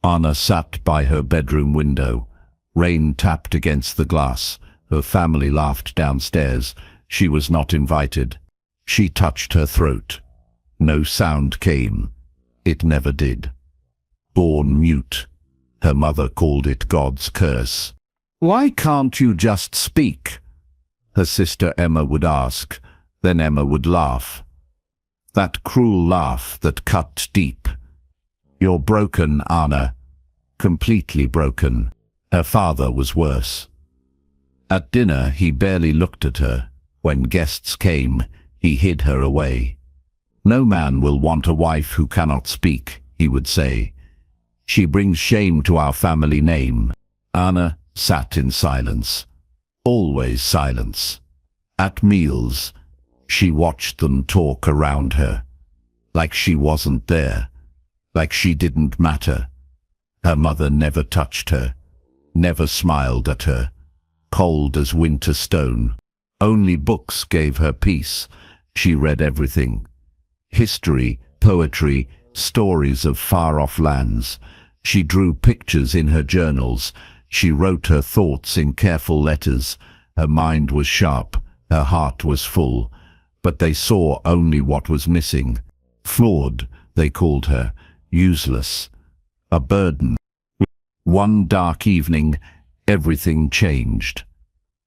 Anna sat by her bedroom window. Rain tapped against the glass. Her family laughed downstairs. She was not invited. She touched her throat. No sound came. It never did. Born mute. Her mother called it God's curse. "Why can't you just speak?" her sister Emma would ask. Then Emma would laugh. That cruel laugh that cut deep. "You're broken, Anna. Completely broken." Her father was worse. At dinner, he barely looked at her. When guests came, he hid her away. "No man will want a wife who cannot speak," he would say. "She brings shame to our family name." Anna sat in silence. Always silence. At meals, she watched them talk around her. Like she wasn't there. Like she didn't matter. Her mother never touched her. Never smiled at her. Cold as winter stone. Only books gave her peace. She read everything. History, poetry, stories of far-off lands. She drew pictures in her journals. She wrote her thoughts in careful letters. Her mind was sharp. Her heart was full. But they saw only what was missing. Flawed, they called her. Useless. A burden. One dark evening, everything changed.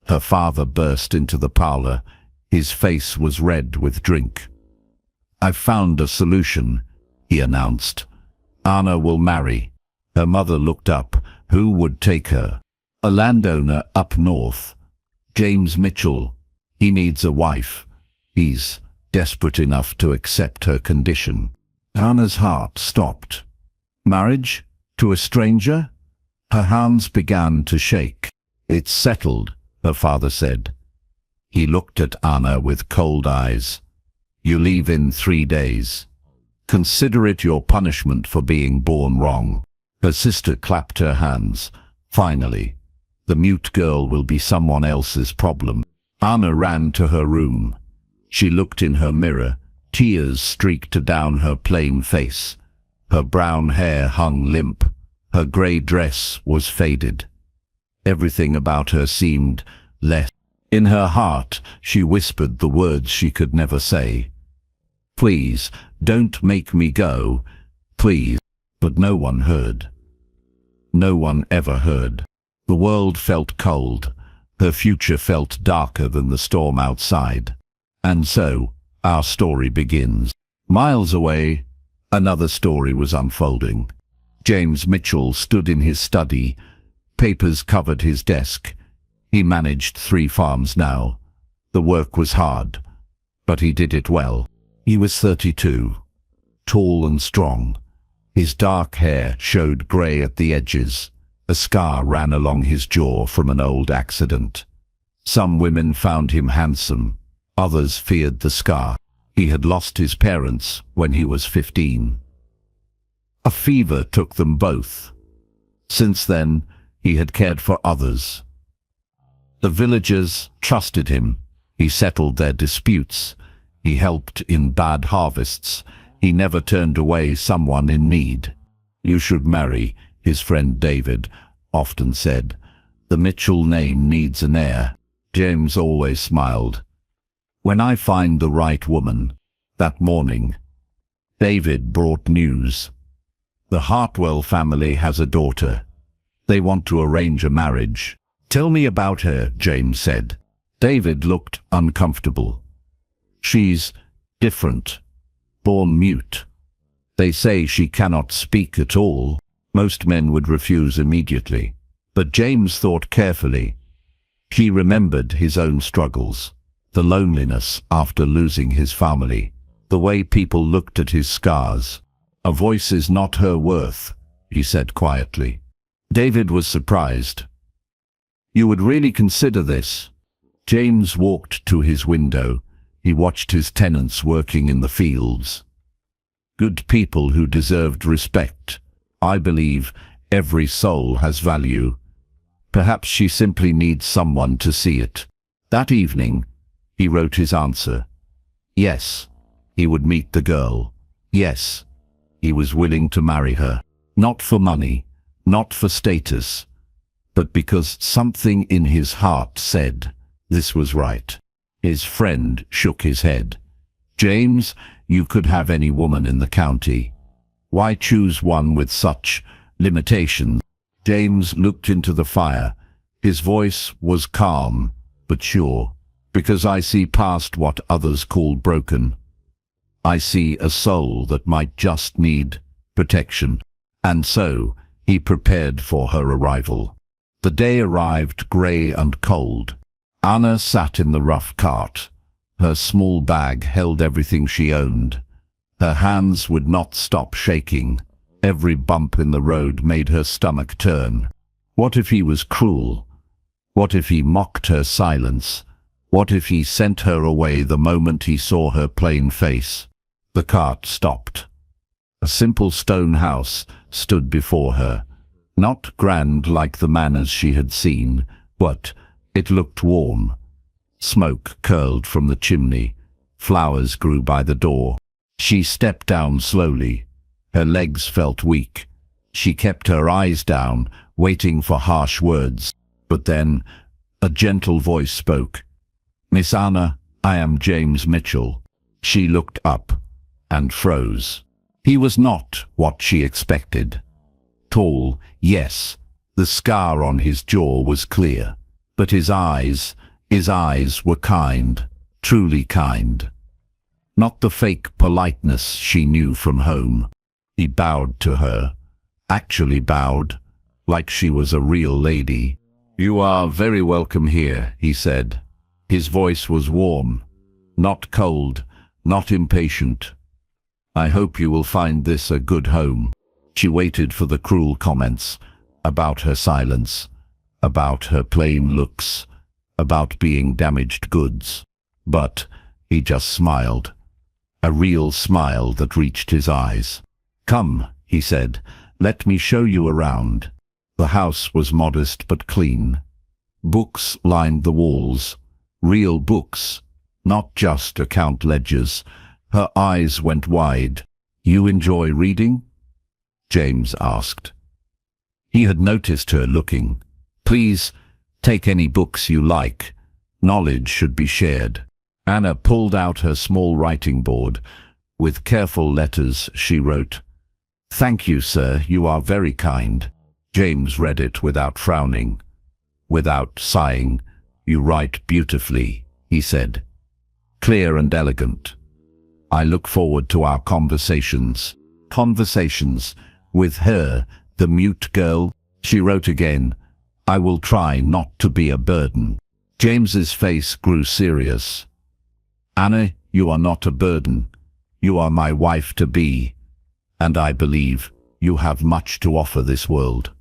Her father burst into the parlor. His face was red with drink. "I've found a solution," he announced. "Anna will marry." Her mother looked up. Who would take her? "A landowner up north. James Mitchell. He needs a wife. He's desperate enough to accept her condition." Anna's heart stopped. Marriage? To a stranger? Her hands began to shake. "It's settled," her father said. He looked at Anna with cold eyes. "You leave in 3 days. Consider it your punishment for being born wrong." Her sister clapped her hands. Finally, the mute girl will be someone else's problem. Anna ran to her room. She looked in her mirror. Tears streaked down her plain face. Her brown hair hung limp. Her grey dress was faded. Everything about her seemed less. In her heart, she whispered the words she could never say. "Please, don't make me go. Please." But no one heard. No one ever heard. The world felt cold. Her future felt darker than the storm outside. And so, our story begins. Miles away, another story was unfolding. James Mitchell stood in his study. Papers covered his desk. He managed 3 farms now. The work was hard, but he did it well. He was 32, tall and strong. His dark hair showed grey at the edges. A scar ran along his jaw from an old accident. Some women found him handsome. Others feared the scar. He had lost his parents when he was 15. A fever took them both. Since then, he had cared for others. The villagers trusted him. He settled their disputes. He helped in bad harvests. He never turned away someone in need. "You should marry," his friend David often said. "The Mitchell name needs an heir." James always smiled. "When I find the right woman." That morning, David brought news. "The Hartwell family has a daughter. They want to arrange a marriage." "Tell me about her," James said. David looked uncomfortable. "She's different. Born mute. They say she cannot speak at all." Most men would refuse immediately. But James thought carefully. He remembered his own struggles, the loneliness after losing his family, the way people looked at his scars. "A voice is not her worth," he said quietly. David was surprised. "You would really consider this?" James walked to his window. He watched his tenants working in the fields. Good people who deserved respect. "I believe every soul has value. Perhaps she simply needs someone to see it." That evening, he wrote his answer. Yes, he would meet the girl. Yes, he was willing to marry her. Not for money, Not for status, but because something in his heart said this was right. His friend shook his head. James, you could have any woman in the county. Why choose one with such limitations? James looked into the fire. His voice was calm, but sure. Because I see past what others call broken. I see a soul that might just need protection. And so, he prepared for her arrival. The day arrived grey and cold. Anna sat in the rough cart. Her small bag held everything she owned. Her hands would not stop shaking. Every bump in the road made her stomach turn. What if he was cruel? What if he mocked her silence? What if he sent her away the moment he saw her plain face? The cart stopped. A simple stone house stood before her. Not grand like the manors she had seen, but it looked warm. Smoke curled from the chimney. Flowers grew by the door. She stepped down slowly. Her legs felt weak. She kept her eyes down, waiting for harsh words. But then, a gentle voice spoke. "Miss Anna, I am James Mitchell." She looked up and froze. He was not what she expected. Tall, yes, the scar on his jaw was clear. But his eyes were kind, truly kind. Not the fake politeness she knew from home. He bowed to her, actually bowed, like she was a real lady. "You are very welcome here," he said. His voice was warm, not cold, not impatient. "I hope you will find this a good home." She waited for the cruel comments about her silence, about her plain looks, about being damaged goods. But he just smiled, a real smile that reached his eyes. "Come," he said, "let me show you around." The house was modest but clean. Books lined the walls. Real books, not just account ledgers. Her eyes went wide. "You enjoy reading?" James asked. He had noticed her looking. "Please, take any books you like. Knowledge should be shared." Anna pulled out her small writing board. With careful letters she wrote, "Thank you, sir, you are very kind." James read it without frowning, without sighing. "You write beautifully," he said. "Clear and elegant. I look forward to our conversations." Conversations with her, the mute girl. She wrote again, "I will try not to be a burden." James's face grew serious. "Anna, you are not a burden. You are my wife-to-be, and I believe you have much to offer this world."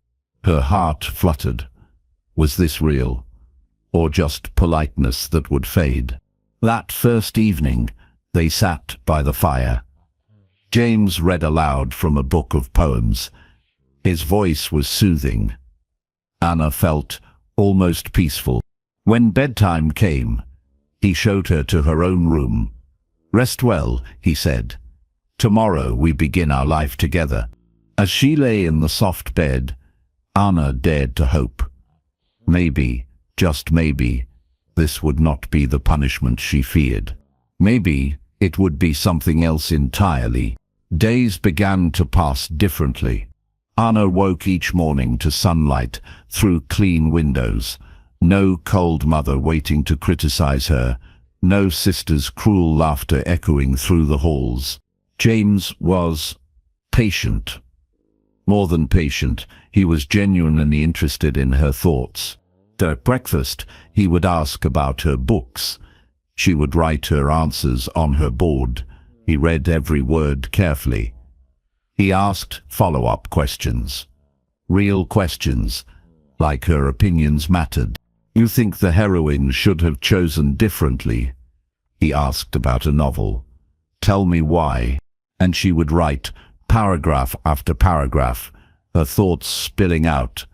Her heart fluttered. Was this real? Or just politeness that would fade? That first evening, they sat by the fire. James read aloud from a book of poems. His voice was soothing. Anna felt almost peaceful. When bedtime came, he showed her to her own room. "Rest well," he said. "Tomorrow we begin our life together." As she lay in the soft bed, Anna dared to hope. Maybe, just maybe, this would not be the punishment she feared. Maybe it would be something else entirely. Days began to pass differently. Anna woke each morning to sunlight through clean windows. No cold mother waiting to criticize her. No sister's cruel laughter echoing through the halls. James was patient. More than patient, he was genuinely interested in her thoughts. At breakfast, he would ask about her books. She would write her answers on her board. He read every word carefully. He asked follow-up questions. Real questions, like her opinions mattered. "You think the heroine should have chosen differently?" He asked about a novel. "Tell me why." And she would write paragraph after paragraph, her thoughts spilling out.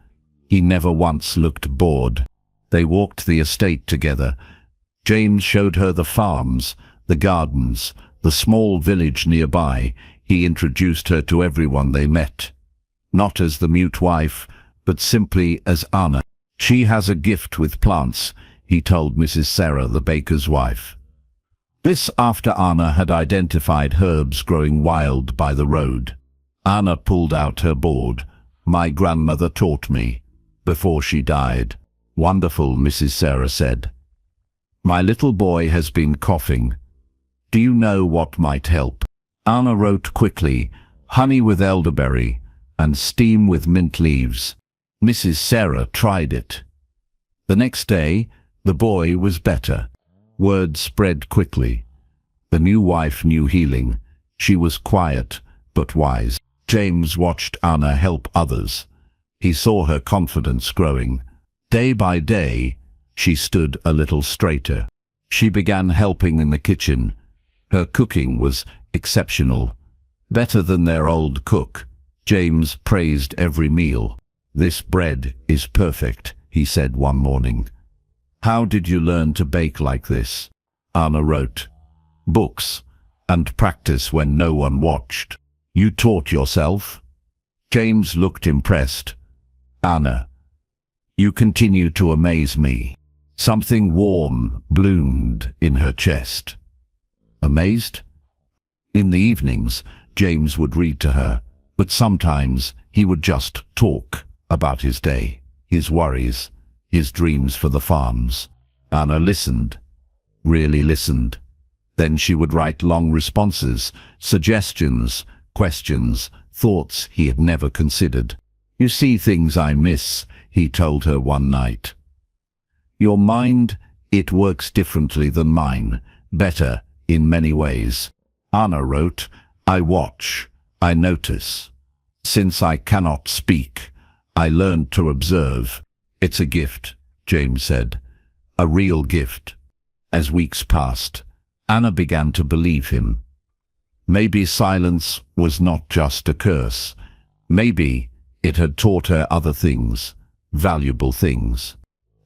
He never once looked bored. They walked the estate together. James showed her the farms, the gardens, the small village nearby. He introduced her to everyone they met. not as the mute wife, but simply as Anna. She has a gift with plants, he told Mrs. Sarah, the baker's wife. This after Anna had identified herbs growing wild by the road. Anna pulled out her board. My grandmother taught me, before she died. Wonderful, Mrs. Sarah said. My little boy has been coughing. Do you know what might help? Anna wrote quickly, honey with elderberry and steam with mint leaves. Mrs. Sarah tried it. The next day, the boy was better. Word spread quickly. The new wife knew healing. She was quiet, but wise. James watched Anna help others. He saw her confidence growing. Day by day, she stood a little straighter. She began helping in the kitchen. Her cooking was exceptional. Better than their old cook. James praised every meal. This bread is perfect, he said one morning. How did you learn to bake like this? Anna wrote. Books, and practice when no one watched. You taught yourself? James looked impressed. Anna, you continue to amaze me. Something warm bloomed in her chest. Amazed? In the evenings, James would read to her, but sometimes he would just talk about his day, his worries, his dreams for the farms. Anna listened, really listened. Then she would write long responses, suggestions, questions, thoughts he had never considered. You see things I miss, he told her one night. Your mind, it works differently than mine, better in many ways. Anna wrote, I watch, I notice. Since I cannot speak, I learned to observe. It's a gift, James said. A real gift. As weeks passed, Anna began to believe him. Maybe silence was not just a curse. Maybe it had taught her other things, valuable things.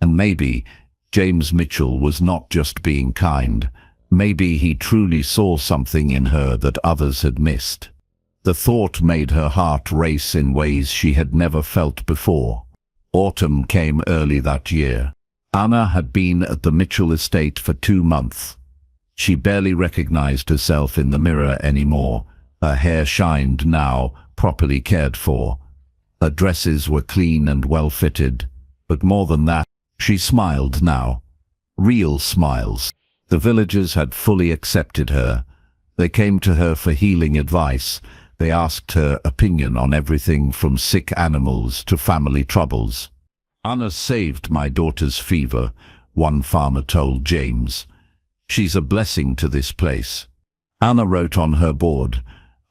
And maybe James Mitchell was not just being kind. Maybe he truly saw something in her that others had missed. The thought made her heart race in ways she had never felt before. Autumn came early that year. Anna had been at the Mitchell estate for 2 months. She barely recognized herself in the mirror anymore. Her hair shined now, properly cared for. Her dresses were clean and well-fitted. But more than that, she smiled now. Real smiles. The villagers had fully accepted her. They came to her for healing advice. They asked her opinion on everything from sick animals to family troubles. Anna saved my daughter's fever, one farmer told James. She's a blessing to this place. Anna wrote on her board,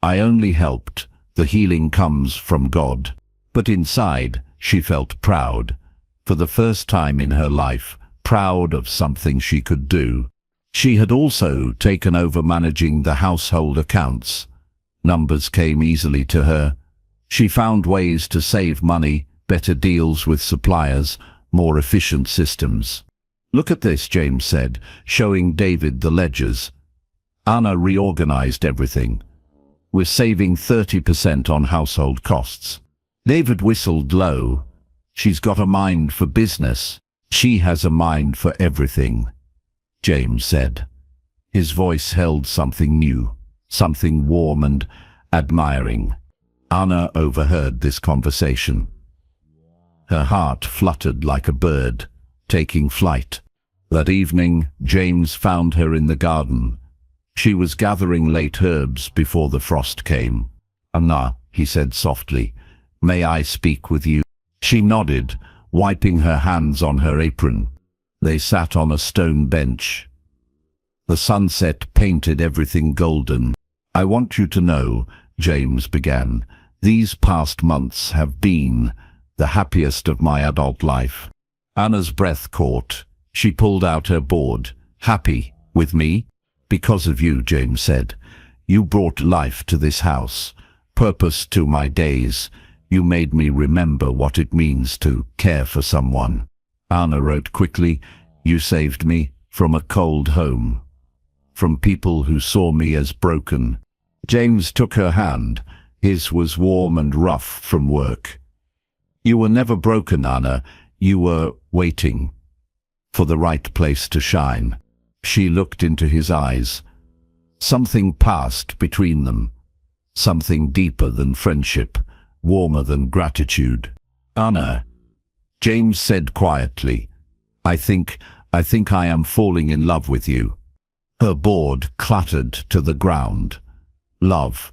I only helped. The healing comes from God. But inside, she felt proud. For the first time in her life, proud of something she could do. She had also taken over managing the household accounts. Numbers came easily to her. She found ways to save money, better deals with suppliers, more efficient systems. Look at this, James said, showing David the ledgers. Anna reorganized everything. We're saving 30% on household costs. David whistled low. She's got a mind for business. She has a mind for everything, James said. His voice held something new, something warm and admiring. Anna overheard this conversation. Her heart fluttered like a bird, taking flight. That evening, James found her in the garden. She was gathering late herbs before the frost came. Anna, he said softly, may I speak with you? She nodded, wiping her hands on her apron. They sat on a stone bench. The sunset painted everything golden. I want you to know, James began, these past months have been the happiest of my adult life. Anna's breath caught. She pulled out her board. Happy with me? Because of you, James said. You brought life to this house, purpose to my days. You made me remember what it means to care for someone. Anna wrote quickly, you saved me from a cold home, from people who saw me as broken. James took her hand. His was warm and rough from work. You were never broken, Anna. You were waiting for the right place to shine. She looked into his eyes. Something passed between them. Something deeper than friendship, warmer than gratitude. Anna, James said quietly, I think I am falling in love with you. Her board clattered to the ground. Love.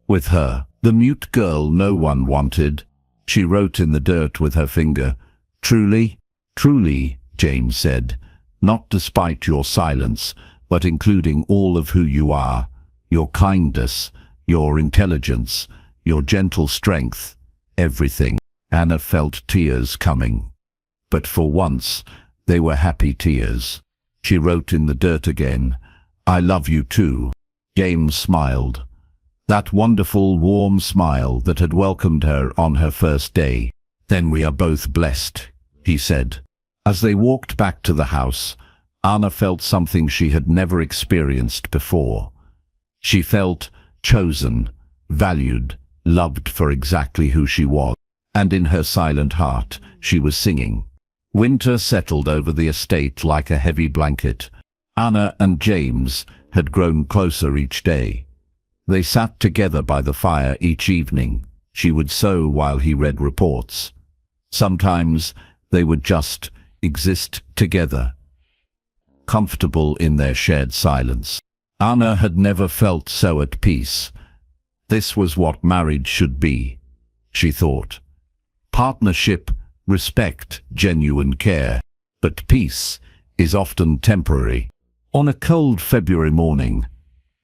With her, the mute girl no one wanted. She wrote in the dirt with her finger. Truly, truly, James said, not despite your silence, but including all of who you are, your kindness, your intelligence, your gentle strength, everything. Anna felt tears coming. But for once, they were happy tears. She wrote in the dirt again, I love you too. James smiled. That wonderful, warm smile that had welcomed her on her first day. Then we are both blessed, he said. As they walked back to the house, Anna felt something she had never experienced before. She felt chosen, valued, loved for exactly who she was. And in her silent heart, she was singing. Winter settled over the estate like a heavy blanket. Anna and James had grown closer each day. They sat together by the fire each evening. She would sew while he read reports. Sometimes they would just exist together, comfortable in their shared silence. Anna had never felt so at peace. This was what marriage should be, she thought. Partnership, respect, genuine care. But peace is often temporary. On a cold February morning,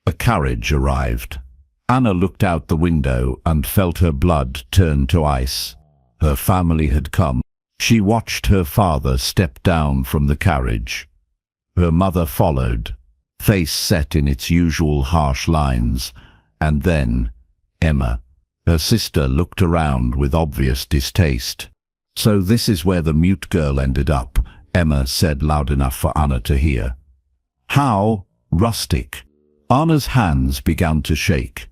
a carriage arrived. Anna looked out the window and felt her blood turn to ice. Her family had come. She watched her father step down from the carriage. Her mother followed, face set in its usual harsh lines. And then, Emma, her sister, looked around with obvious distaste. So this is where the mute girl ended up, Emma said loud enough for Anna to hear. How rustic. Anna's hands began to shake.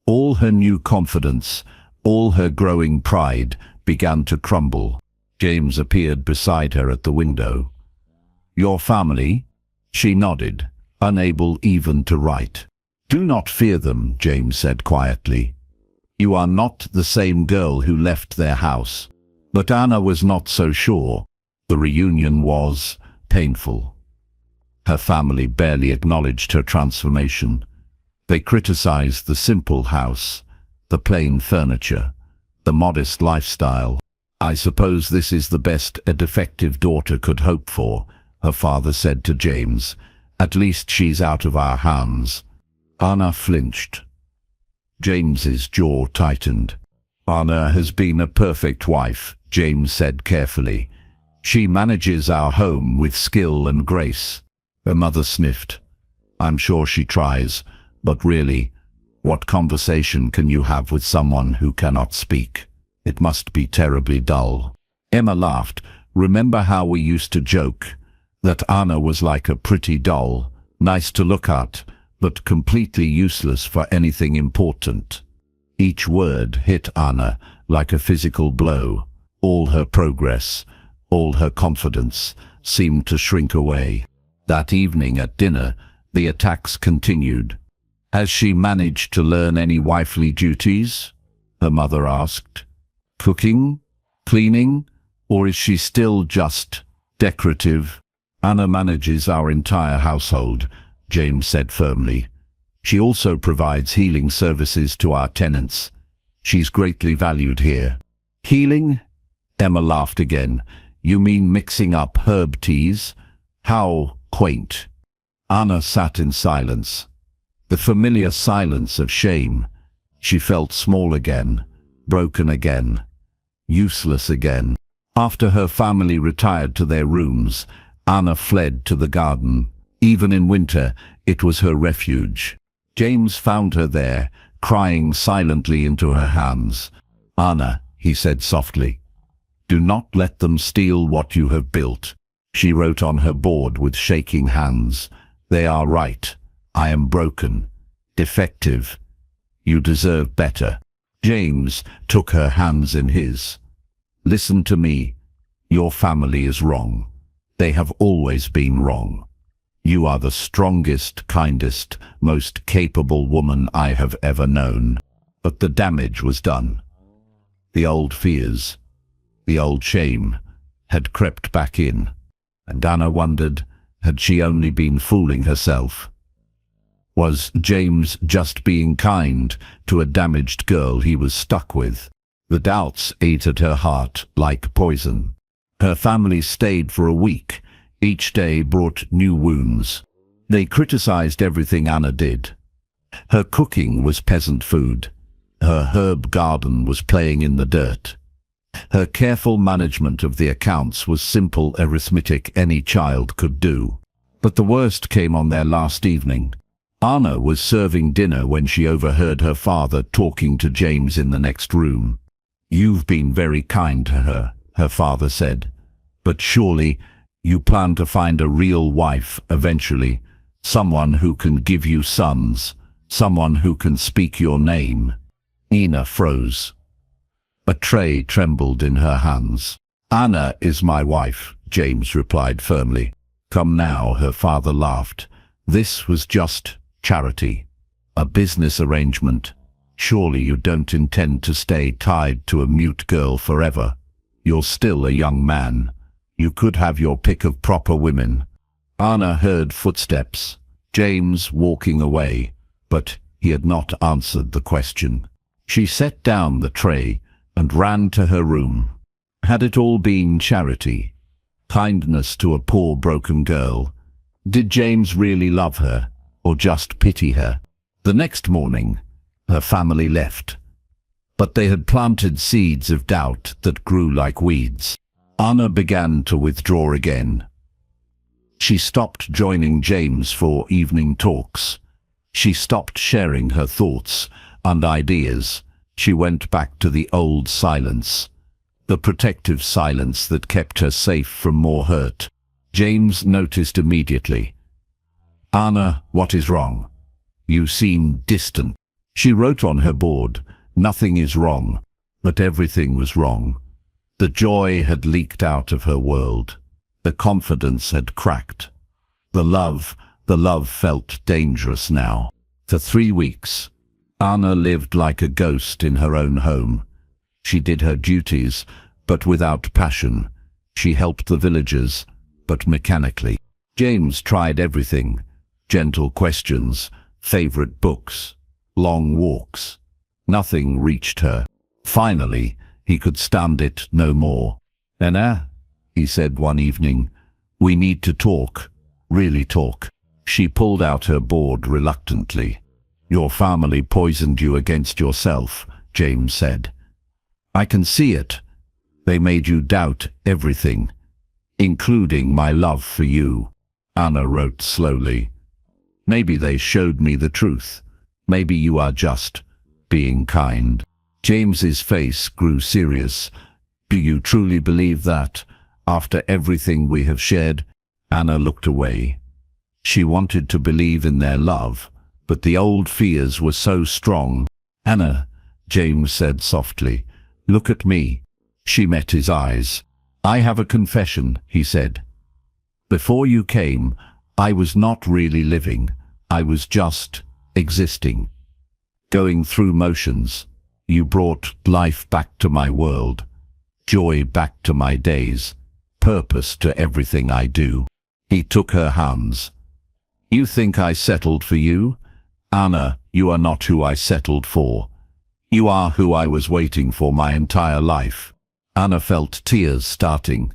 All her new confidence, all her growing pride began to crumble. James appeared beside her at the window. Your family? She nodded, unable even to write. Do not fear them, James said quietly. You are not the same girl who left their house. But Anna was not so sure. The reunion was painful. Her family barely acknowledged her transformation. They criticized the simple house, the plain furniture, the modest lifestyle. I suppose this is the best a defective daughter could hope for, her father said to James. At least she's out of our hands. Anna flinched. James's jaw tightened. Anna has been a perfect wife, James said carefully. She manages our home with skill and grace. Her mother sniffed. I'm sure she tries, but really, what conversation can you have with someone who cannot speak? It must be terribly dull. Emma laughed. Remember how we used to joke that Anna was like a pretty doll, nice to look at, but completely useless for anything important. Each word hit Anna like a physical blow. All her progress, all her confidence seemed to shrink away. That evening at dinner, the attacks continued. Has she managed to learn any wifely duties? Her mother asked. Cooking? Cleaning? Or is she still just decorative? Anna manages our entire household, James said firmly. She also provides healing services to our tenants. She's greatly valued here. Healing? Emma laughed again. You mean mixing up herb teas? How quaint. Anna sat in silence. The familiar silence of shame. She felt small again, broken again, useless again. After her family retired to their rooms, Anna fled to the garden. Even in winter, it was her refuge. James found her there, crying silently into her hands. Anna, he said softly, do not let them steal what you have built. She wrote on her board with shaking hands. They are right. I am broken, defective. You deserve better. James took her hands in his. Listen to me. Your family is wrong. They have always been wrong. You are the strongest, kindest, most capable woman I have ever known. But the damage was done. The old fears, the old shame, had crept back in, and Anna wondered, had she only been fooling herself? Was James just being kind to a damaged girl he was stuck with? The doubts ate at her heart like poison. Her family stayed for a week. Each day brought new wounds. They criticized everything Anna did. Her cooking was peasant food. Her herb garden was playing in the dirt. Her careful management of the accounts was simple arithmetic any child could do. But the worst came on their last evening. Anna was serving dinner when she overheard her father talking to James in the next room. "You've been very kind to her," her father said. "But surely you plan to find a real wife eventually, someone who can give you sons, someone who can speak your name." Anna froze. A tray trembled in her hands. "Anna is my wife," James replied firmly. "Come now," her father laughed. "This was just charity, a business arrangement. Surely you don't intend to stay tied to a mute girl forever. You're still a young man. You could have your pick of proper women." Anna heard footsteps, James walking away, but he had not answered the question. She set down the tray and ran to her room. Had it all been charity? Kindness to a poor broken girl? Did James really love her, or just pity her? The next morning, her family left, but they had planted seeds of doubt that grew like weeds. Anna began to withdraw again. She stopped joining James for evening talks. She stopped sharing her thoughts and ideas. She went back to the old silence, the protective silence that kept her safe from more hurt. James noticed immediately. "Anna, what is wrong? You seem distant." She wrote on her board, "Nothing is wrong," but everything was wrong. The joy had leaked out of her world. The confidence had cracked. The love felt dangerous now. For 3 weeks, Anna lived like a ghost in her own home. She did her duties, but without passion. She helped the villagers, but mechanically. James tried everything: gentle questions, favorite books, long walks. Nothing reached her. Finally, he could stand it no more. "Anna," he said one evening, "we need to talk, really talk." She pulled out her board reluctantly. "Your family poisoned you against yourself," James said. "I can see it. They made you doubt everything, including my love for you." Anna wrote slowly. "Maybe they showed me the truth. Maybe you are just being kind." James's face grew serious. "Do you truly believe that, after everything we have shared?" Anna looked away. She wanted to believe in their love, but the old fears were so strong. "Anna," James said softly, "look at me." She met his eyes. "I have a confession," he said. "Before you came, I was not really living. I was just existing, going through motions. You brought life back to my world, joy back to my days, purpose to everything I do." He took her hands. "You think I settled for you? Anna, you are not who I settled for. You are who I was waiting for my entire life." Anna felt tears starting.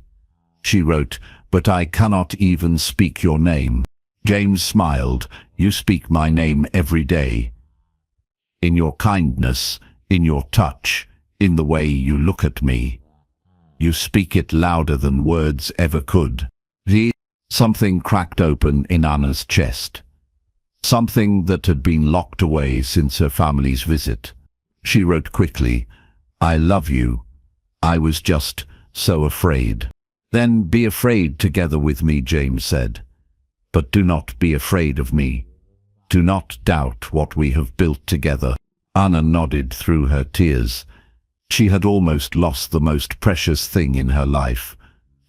She wrote, "But I cannot even speak your name." James smiled. "You speak my name every day. In your kindness, in your touch, in the way you look at me. You speak it louder than words ever could." Something cracked open in Anna's chest. Something that had been locked away since her family's visit. She wrote quickly, "I love you. I was just so afraid." "Then be afraid together with me," James said. "But do not be afraid of me. Do not doubt what we have built together." Anna nodded through her tears. She had almost lost the most precious thing in her life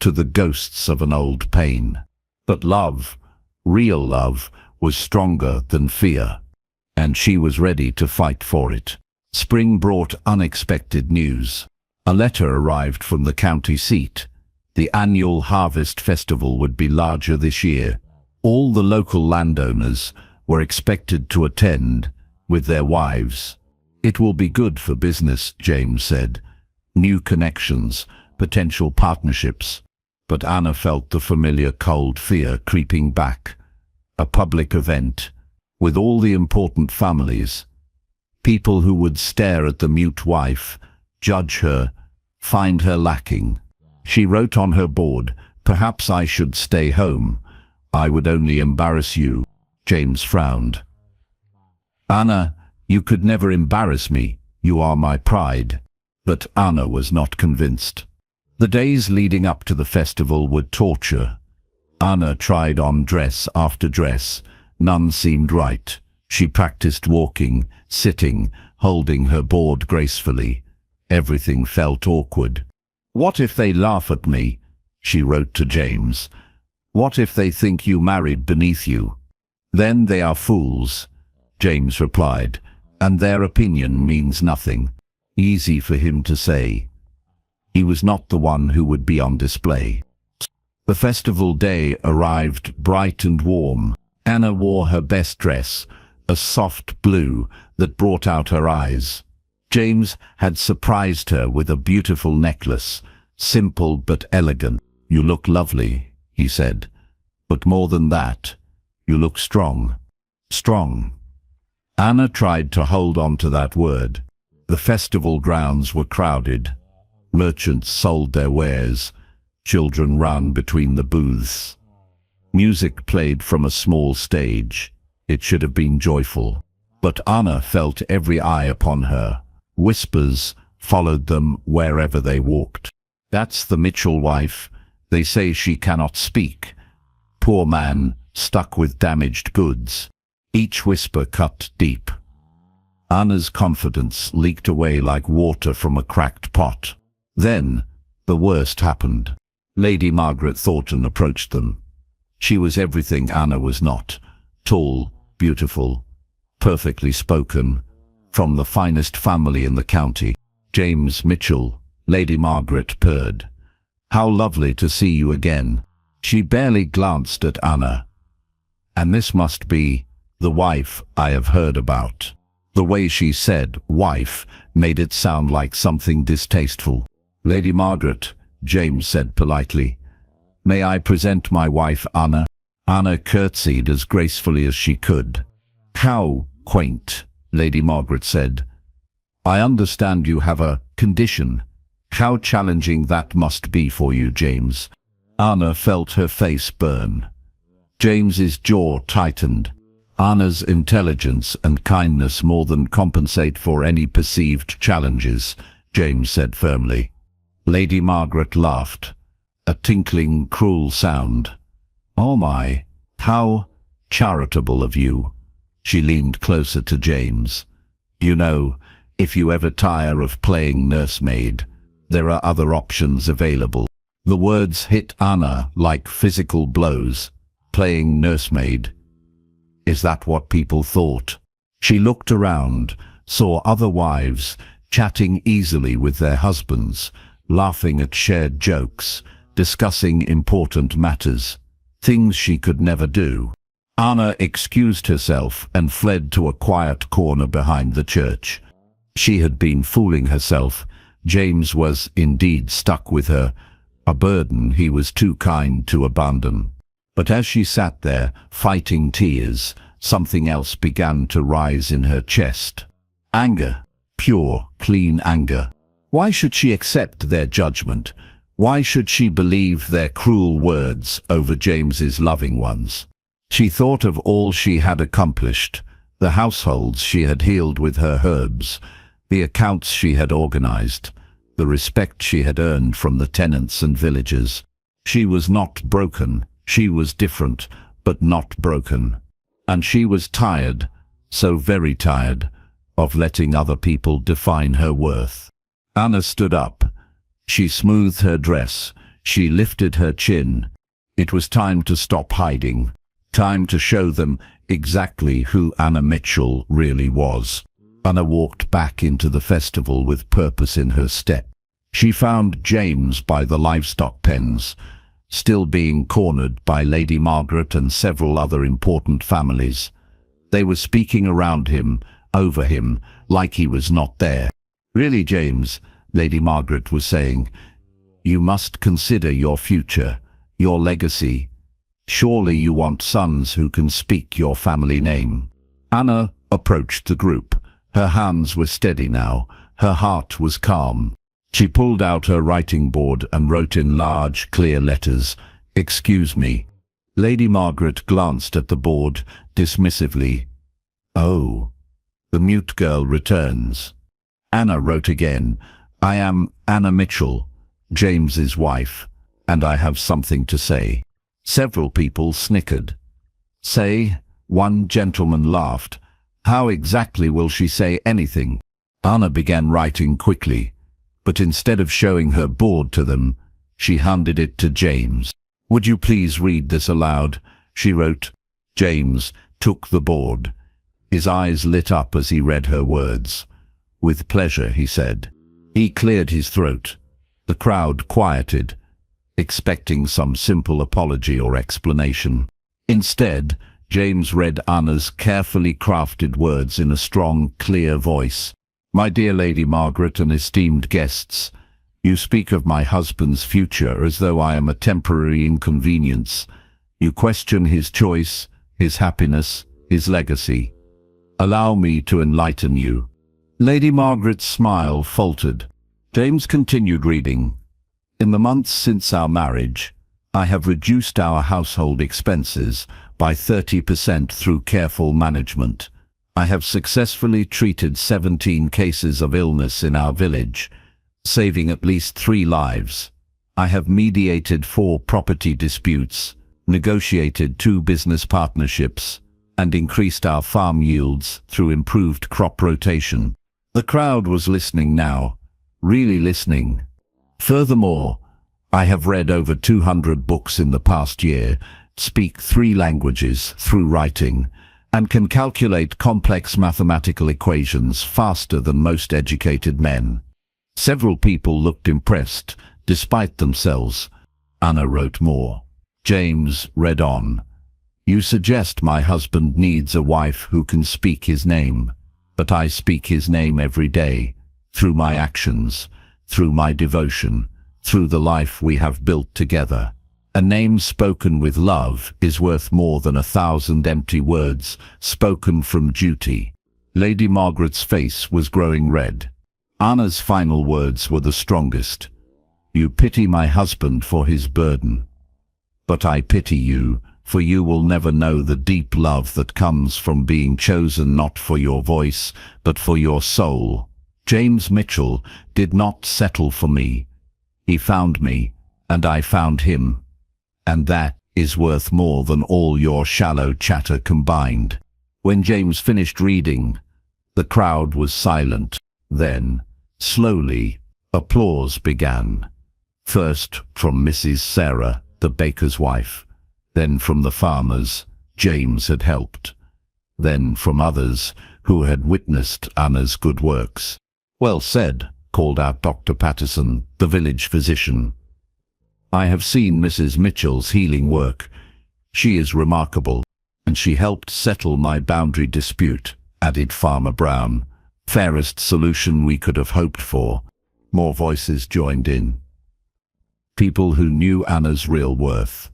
to the ghosts of an old pain. But love, real love, was stronger than fear, and she was ready to fight for it. Spring brought unexpected news. A letter arrived from the county seat. The annual harvest festival would be larger this year. All the local landowners were expected to attend with their wives. "It will be good for business," James said. "New connections, potential partnerships." But Anna felt the familiar cold fear creeping back. A public event, with all the important families. People who would stare at the mute wife, judge her, find her lacking. She wrote on her board, "Perhaps I should stay home. I would only embarrass you." James frowned. "Anna, you could never embarrass me. You are my pride." But Anna was not convinced. The days leading up to the festival were torture. Anna tried on dress after dress. None seemed right. She practiced walking, sitting, holding her board gracefully. Everything felt awkward. "What if they laugh at me?" she wrote to James. "What if they think you married beneath you?" "Then they are fools," James replied, "and their opinion means nothing." Easy for him to say. He was not the one who would be on display. The festival day arrived bright and warm. Anna wore her best dress, a soft blue that brought out her eyes. James had surprised her with a beautiful necklace, simple but elegant. "You look lovely," he said. "But more than that, you look strong." Strong. Anna tried to hold on to that word. The festival grounds were crowded. Merchants sold their wares. Children ran between the booths. Music played from a small stage. It should have been joyful. But Anna felt every eye upon her. Whispers followed them wherever they walked. "That's the Mitchell wife. They say she cannot speak. Poor man, stuck with damaged goods." Each whisper cut deep. Anna's confidence leaked away like water from a cracked pot. Then, the worst happened. Lady Margaret Thornton approached them. She was everything Anna was not. Tall, beautiful, perfectly spoken, from the finest family in the county. "James Mitchell," Lady Margaret purred. "How lovely to see you again." She barely glanced at Anna. "And this must be the wife I have heard about." The way she said "wife" made it sound like something distasteful. "Lady Margaret," James said politely, "may I present my wife Anna?" Anna curtsied as gracefully as she could. "How quaint," Lady Margaret said. "I understand you have a condition. How challenging that must be for you, James." Anna felt her face burn. James's jaw tightened. Anna's intelligence and kindness more than compensate for any perceived challenges, James said firmly. Lady Margaret laughed, a tinkling, cruel sound. "Oh my, how charitable of you." She leaned closer to James. "You know, if you ever tire of playing nursemaid, there are other options available." The words hit Anna like physical blows. Playing nursemaid. Is that what people thought? She looked around, saw other wives, chatting easily with their husbands, laughing at shared jokes, discussing important matters, things she could never do. Anna excused herself and fled to a quiet corner behind the church. She had been fooling herself. James was indeed stuck with her, a burden he was too kind to abandon. But as she sat there, fighting tears, something else began to rise in her chest. Anger. Pure, clean anger. Why should she accept their judgment? Why should she believe their cruel words over James's loving ones? She thought of all she had accomplished, the households she had healed with her herbs, the accounts she had organized, the respect she had earned from the tenants and villagers. She was not broken. She was different, but not broken. And she was tired, so very tired, of letting other people define her worth. Anna stood up. She smoothed her dress. She lifted her chin. It was time to stop hiding. Time to show them exactly who Anna Mitchell really was. Anna walked back into the festival with purpose in her step. She found James by the livestock pens, still being cornered by Lady Margaret and several other important families. They were speaking around him, over him, like he was not there. "Really, James," Lady Margaret was saying, "you must consider your future, your legacy. Surely you want sons who can speak your family name." Anna approached the group. Her hands were steady now. Her heart was calm. She pulled out her writing board and wrote in large, clear letters, "Excuse me." Lady Margaret glanced at the board dismissively. "Oh, the mute girl returns." Anna wrote again, "I am Anna Mitchell, James's wife, and I have something to say." Several people snickered. "Say?" One gentleman laughed. "How exactly will she say anything?" Anna began writing quickly, but instead of showing her board to them, she handed it to James. "Would you please read this aloud?" she wrote. James took the board. His eyes lit up as he read her words. "With pleasure," he said. He cleared his throat. The crowd quieted, expecting some simple apology or explanation. Instead, James read Anna's carefully crafted words in a strong, clear voice. "My dear Lady Margaret and esteemed guests, you speak of my husband's future as though I am a temporary inconvenience. You question his choice, his happiness, his legacy. Allow me to enlighten you." Lady Margaret's smile faltered. James continued reading. "In the months since our marriage, I have reduced our household expenses by 30% through careful management. I have successfully treated 17 cases of illness in our village, saving at least 3 lives. I have mediated 4 property disputes, negotiated 2 business partnerships, and increased our farm yields through improved crop rotation." The crowd was listening now, really listening. "Furthermore, I have read over 200 books in the past year, speak 3 languages through writing, and can calculate complex mathematical equations faster than most educated men." Several people looked impressed, despite themselves. Anna wrote more. James read on. "You suggest my husband needs a wife who can speak his name, but I speak his name every day, through my actions, through my devotion, through the life we have built together. A name spoken with love is worth more than 1,000 empty words spoken from duty." Lady Margaret's face was growing red. Anna's final words were the strongest. "You pity my husband for his burden. But I pity you, for you will never know the deep love that comes from being chosen not for your voice, but for your soul. James Mitchell did not settle for me. He found me, and I found him. And that is worth more than all your shallow chatter combined." When James finished reading, the crowd was silent. Then, slowly, applause began. First from Mrs. Sarah, the baker's wife. Then from the farmers James had helped. Then from others who had witnessed Anna's good works. "Well said," called out Dr. Patterson, the village physician. "I have seen Mrs. Mitchell's healing work. She is remarkable, and she helped settle my boundary dispute," added Farmer Brown. "Fairest solution we could have hoped for." More voices joined in. People who knew Anna's real worth.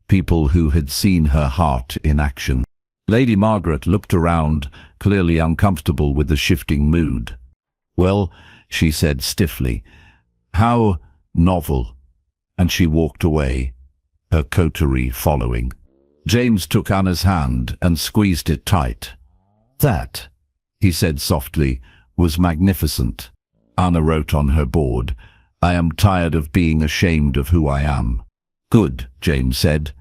People who had seen her heart in action. Lady Margaret looked around, clearly uncomfortable with the shifting mood. "Well," she said stiffly, "how novel." And she walked away, her coterie following. James took Anna's hand and squeezed it tight. "That," he said softly, "was magnificent." Anna wrote on her board, "I am tired of being ashamed of who I am." "Good," James said,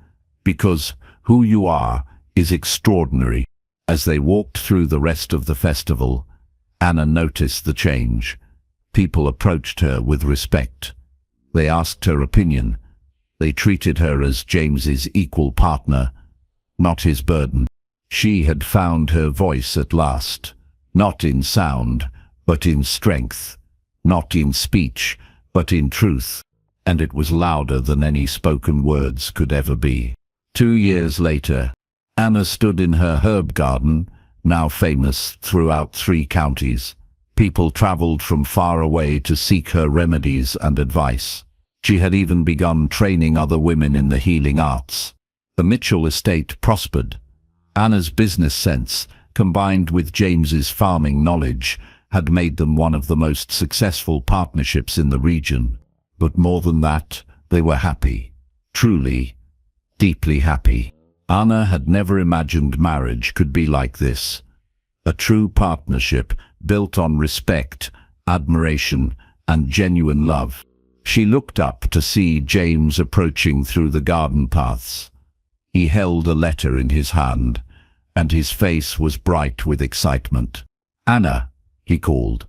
"because who you are is extraordinary." As they walked through the rest of the festival, Anna noticed the change. People approached her with respect. They asked her opinion. They treated her as James's equal partner, not his burden. She had found her voice at last, not in sound, but in strength, not in speech, but in truth, and it was louder than any spoken words could ever be. 2 years later, Anna stood in her herb garden, now famous throughout 3 counties. People traveled from far away to seek her remedies and advice. She had even begun training other women in the healing arts. The Mitchell estate prospered. Anna's business sense, combined with James's farming knowledge, had made them one of the most successful partnerships in the region. But more than that, they were happy. Truly, deeply happy. Anna had never imagined marriage could be like this. A true partnership built on respect, admiration, and genuine love. She looked up to see James approaching through the garden paths. He held a letter in his hand, and his face was bright with excitement. "Anna," he called.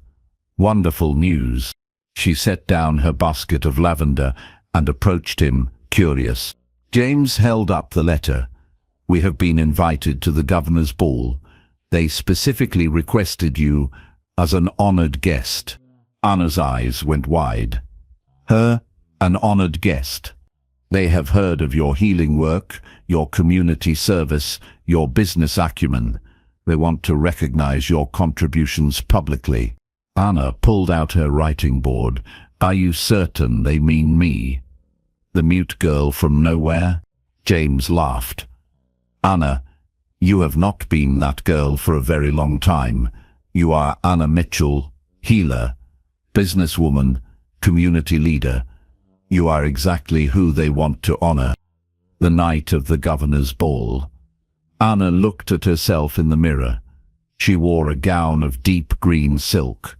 "Wonderful news." She set down her basket of lavender and approached him, curious. James held up the letter. "We have been invited to the governor's ball. They specifically requested you as an honored guest." Anna's eyes went wide. Her, an honored guest. They have heard of your healing work, your community service, your business acumen. They want to recognize your contributions publicly. Anna pulled out her writing board. "Are you certain they mean me? The mute girl from nowhere?" James laughed. "Anna, you have not been that girl for a very long time. You are Anna Mitchell, healer, businesswoman, community leader. You are exactly who they want to honor." The night of the governor's ball. Anna looked at herself in the mirror. She wore a gown of deep green silk,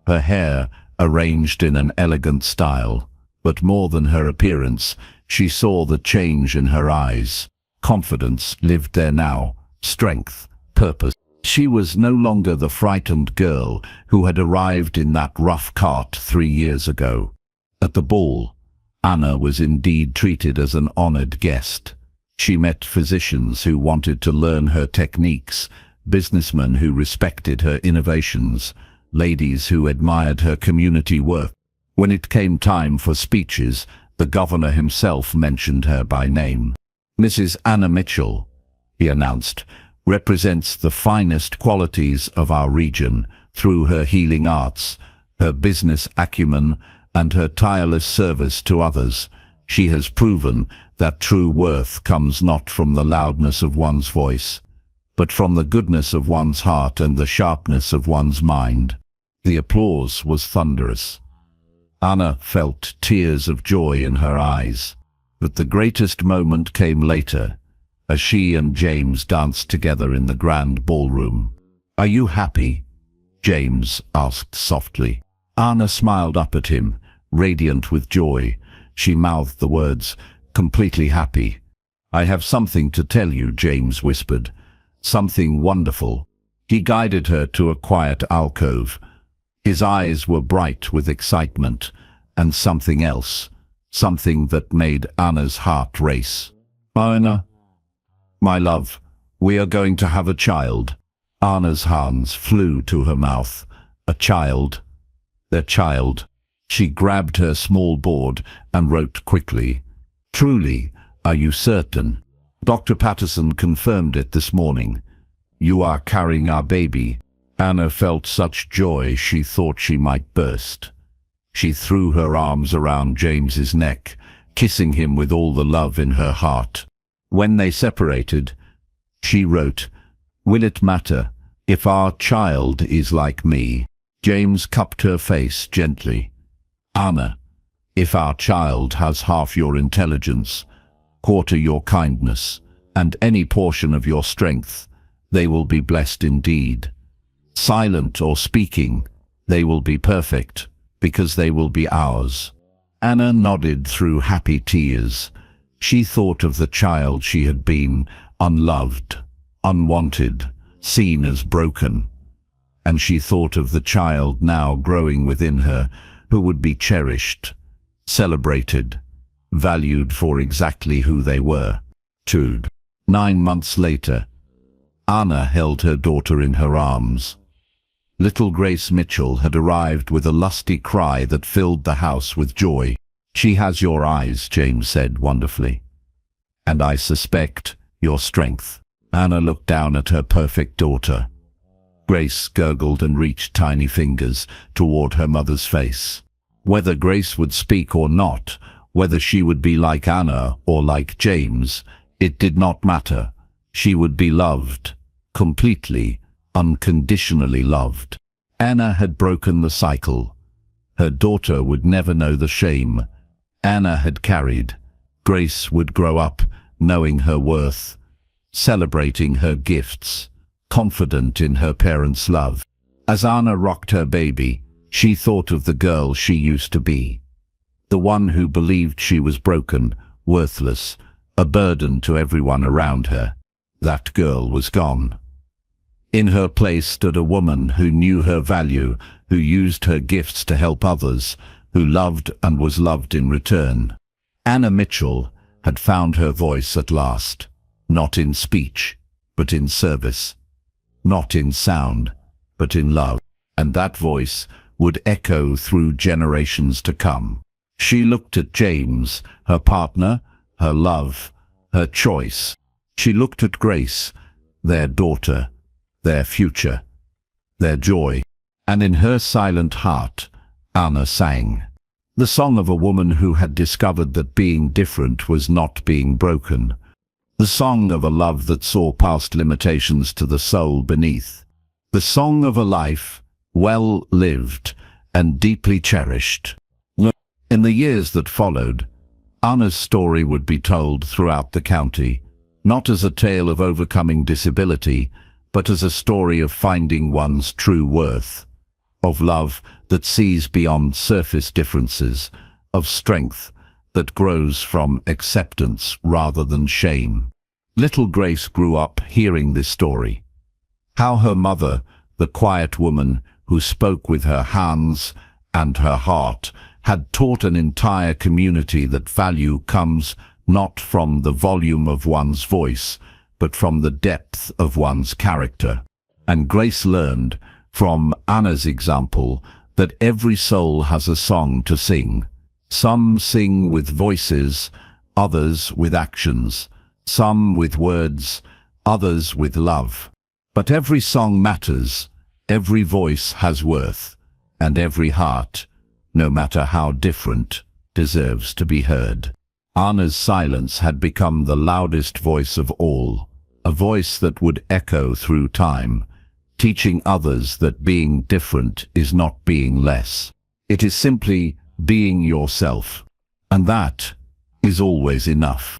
her hair arranged in an elegant style. But more than her appearance, she saw the change in her eyes. Confidence lived there now, strength, purpose. She was no longer the frightened girl who had arrived in that rough cart 3 years ago. At the ball, Anna was indeed treated as an honored guest. She met physicians who wanted to learn her techniques, businessmen who respected her innovations, ladies who admired her community work. When it came time for speeches, the governor himself mentioned her by name. "Mrs. Anna Mitchell," he announced, "represents the finest qualities of our region through her healing arts, her business acumen, and her tireless service to others. She has proven that true worth comes not from the loudness of one's voice, but from the goodness of one's heart and the sharpness of one's mind." The applause was thunderous. Anna felt tears of joy in her eyes. But the greatest moment came later, as she and James danced together in the grand ballroom. "Are you happy?" James asked softly. Anna smiled up at him, radiant with joy. She mouthed the words, "Completely happy." "I have something to tell you," James whispered. "Something wonderful." He guided her to a quiet alcove. His eyes were bright with excitement, and something else, something that made Anna's heart race. "Anna, my love, we are going to have a child." Anna's hands flew to her mouth. "A child? Their child?" She grabbed her small board and wrote quickly. "Truly, are you certain? Dr. Patterson confirmed it this morning. You are carrying our baby." Anna felt such joy she thought she might burst. She threw her arms around James's neck, kissing him with all the love in her heart. When they separated, she wrote, "Will it matter if our child is like me?" James cupped her face gently. "Anna, if our child has half your intelligence, quarter your kindness, and any portion of your strength, they will be blessed indeed. Silent or speaking, they will be perfect, because they will be ours." Anna nodded through happy tears. She thought of the child she had been, unloved, unwanted, seen as broken. and she thought of the child now growing within her, who would be cherished, celebrated, valued for exactly who they were. 9 months later, Anna held her daughter in her arms. Little Grace Mitchell had arrived with a lusty cry that filled the house with joy. "She has your eyes," James said wonderfully. "And I suspect your strength." Anna looked down at her perfect daughter. Grace gurgled and reached tiny fingers toward her mother's face. Whether Grace would speak or not, whether she would be like Anna or like James, it did not matter. She would be loved, completely, unconditionally loved. Anna had broken the cycle. Her daughter would never know the shame Anna had carried. Grace would grow up knowing her worth, celebrating her gifts, confident in her parents' love. As Anna rocked her baby, she thought of the girl she used to be. The one who believed she was broken, worthless, a burden to everyone around her. That girl was gone. In her place stood a woman who knew her value, who used her gifts to help others, who loved and was loved in return. Anna Mitchell had found her voice at last, not in speech, but in service, not in sound, but in love. And that voice would echo through generations to come. She looked at James, her partner, her love, her choice. She looked at Grace, their daughter, their future, their joy. And in her silent heart, Anna sang. The song of a woman who had discovered that being different was not being broken. The song of a love that saw past limitations to the soul beneath. The song of a life well lived and deeply cherished. In the years that followed, Anna's story would be told throughout the county, not as a tale of overcoming disability, but as a story of finding one's true worth, of love that sees beyond surface differences, of strength that grows from acceptance rather than shame. Little Grace grew up hearing this story. How her mother, the quiet woman who spoke with her hands and her heart, had taught an entire community that value comes not from the volume of one's voice, but from the depth of one's character. And Grace learned from Anna's example that every soul has a song to sing. Some sing with voices, others with actions, some with words, others with love. But every song matters, every voice has worth, and every heart, no matter how different, deserves to be heard. Anna's silence had become the loudest voice of all, a voice that would echo through time, teaching others that being different is not being less. It is simply being yourself, and that is always enough.